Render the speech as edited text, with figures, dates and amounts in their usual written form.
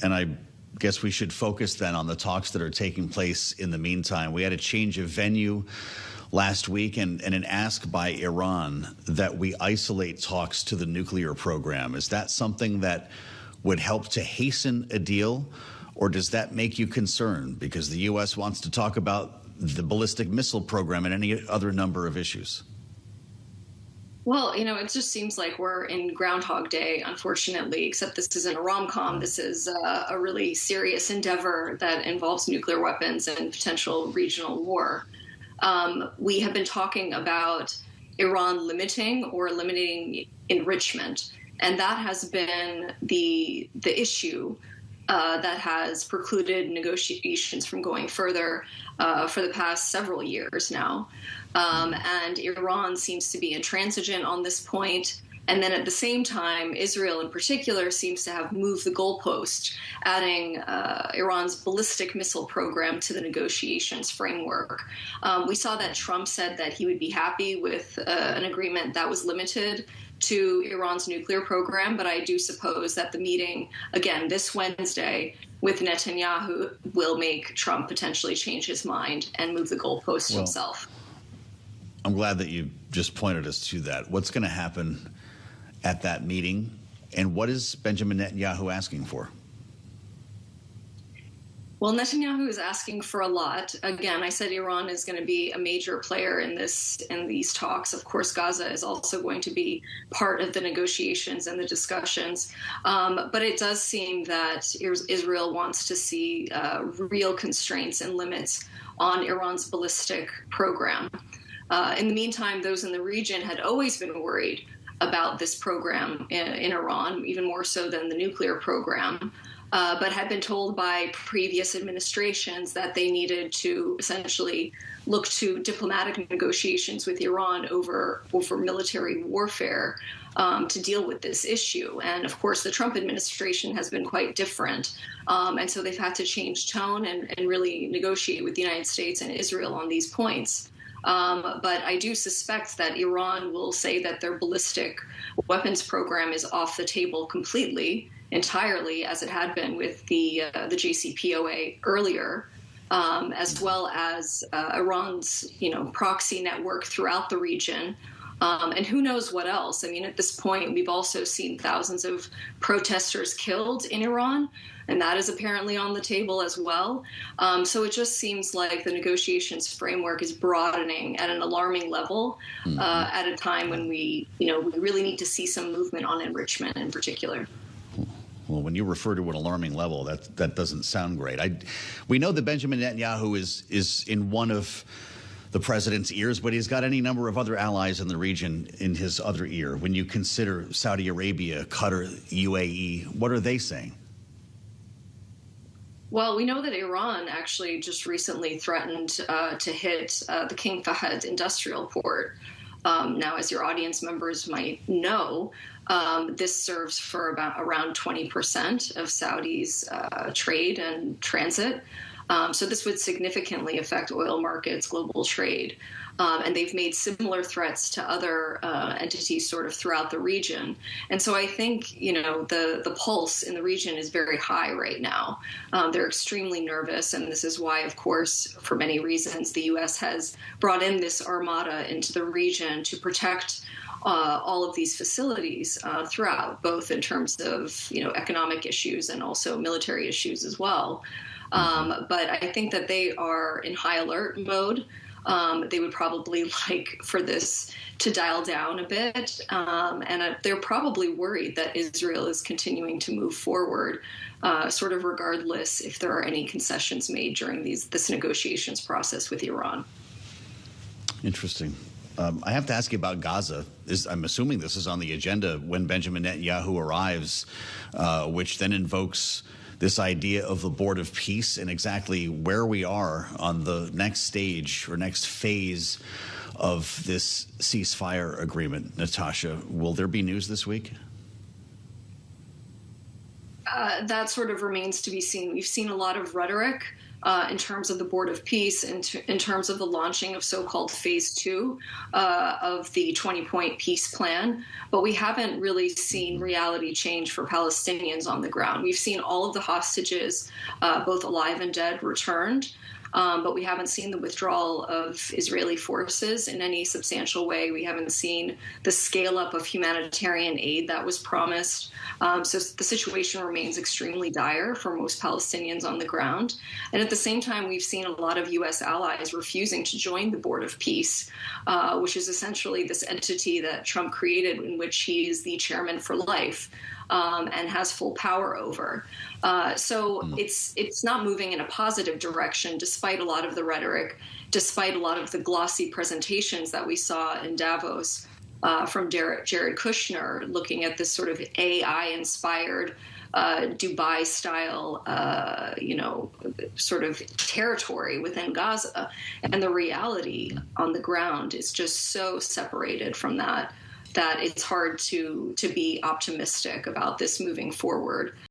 And I guess we should focus then on the talks that are taking place in the meantime. We had a change of venue last week and an ask by Iran that we isolate talks to the nuclear program. Is that something that would help to hasten a deal, or does that make you concerned because the U.S. wants to talk about the ballistic missile program and any other number of issues? Well, it just seems like we're in Groundhog Day, unfortunately, except this isn't a rom-com. This is a really serious endeavor that involves nuclear weapons and potential regional war. We have been talking about Iran limiting or eliminating enrichment, and that has been the issue that has precluded negotiations from going further for the past several years now. And Iran seems to be intransigent on this point. And then at the same time, Israel in particular seems to have moved the goalpost, adding Iran's ballistic missile program to the negotiations framework. We saw that Trump said that he would be happy with an agreement that was limited to Iran's nuclear program, but I do suppose that the meeting, again, this Wednesday with Netanyahu will make Trump potentially change his mind and move the goalpost himself. I'm glad that you just pointed us to that. What's going to happen at that meeting, and what is Benjamin Netanyahu asking for? Well, Netanyahu is asking for a lot. Again, I said Iran is going to be a major player in these talks. Of course, Gaza is also going to be part of the negotiations and the discussions. But it does seem that Israel wants to see real constraints and limits on Iran's ballistic program. In the meantime, those in the region had always been worried about this program in Iran, even more so than the nuclear program, but had been told by previous administrations that they needed to essentially look to diplomatic negotiations with Iran over military warfare to deal with this issue. And of course, the Trump administration has been quite different. And so they've had to change tone and really negotiate with the United States and Israel on these points. But I do suspect that Iran will say that their ballistic weapons program is off the table completely, entirely, as it had been with the JCPOA earlier, as well as Iran's proxy network throughout the region. And who knows what else? I mean, at this point, we've also seen thousands of protesters killed in Iran, and that is apparently on the table as well. So it just seems like the negotiations framework is broadening at an alarming level at a time when we really need to see some movement on enrichment in particular. Well, when you refer to an alarming level, that doesn't sound great. We know that Benjamin Netanyahu is in one of the president's ears, but he's got any number of other allies in the region in his other ear. When you consider Saudi Arabia, Qatar, UAE, what are they saying? Well, we know that Iran actually just recently threatened to hit the King Fahd industrial port. Now, as your audience members might know, this serves for around 20% of Saudi's trade and transit. So this would significantly affect oil markets, global trade. And they've made similar threats to other entities sort of throughout the region. And so I think, the pulse in the region is very high right now. They're extremely nervous. And this is why, of course, for many reasons, the U.S. has brought in this armada into the region to protect all of these facilities throughout, both in terms of, economic issues and also military issues as well. But I think that they are in high alert mode. They would probably like for this to dial down a bit. And they're probably worried that Israel is continuing to move forward, sort of regardless if there are any concessions made during this negotiations process with Iran. Interesting. I have to ask you about Gaza. I'm assuming this is on the agenda when Benjamin Netanyahu arrives, which then invokes this idea of the board of peace and exactly where we are on the next stage or next phase of this ceasefire agreement. Natasha, will there be news this week? That sort of remains to be seen. We've seen a lot of rhetoric in terms of the Board of Peace, in terms of the launching of so-called Phase 2 of the 20-point peace plan, but we haven't really seen reality change for Palestinians on the ground. We've seen all of the hostages, both alive and dead, returned. But we haven't seen the withdrawal of Israeli forces in any substantial way. We haven't seen the scale up of humanitarian aid that was promised. So the situation remains extremely dire for most Palestinians on the ground. And at the same time, we've seen a lot of U.S. allies refusing to join the Board of Peace, which is essentially this entity that Trump created in which he is the chairman for life. And has full power over. So it's not moving in a positive direction, despite a lot of the rhetoric, despite a lot of the glossy presentations that we saw in Davos from Jared Kushner, looking at this sort of AI-inspired Dubai-style, sort of territory within Gaza. And the reality on the ground is just so separated from that it's hard to be optimistic about this moving forward.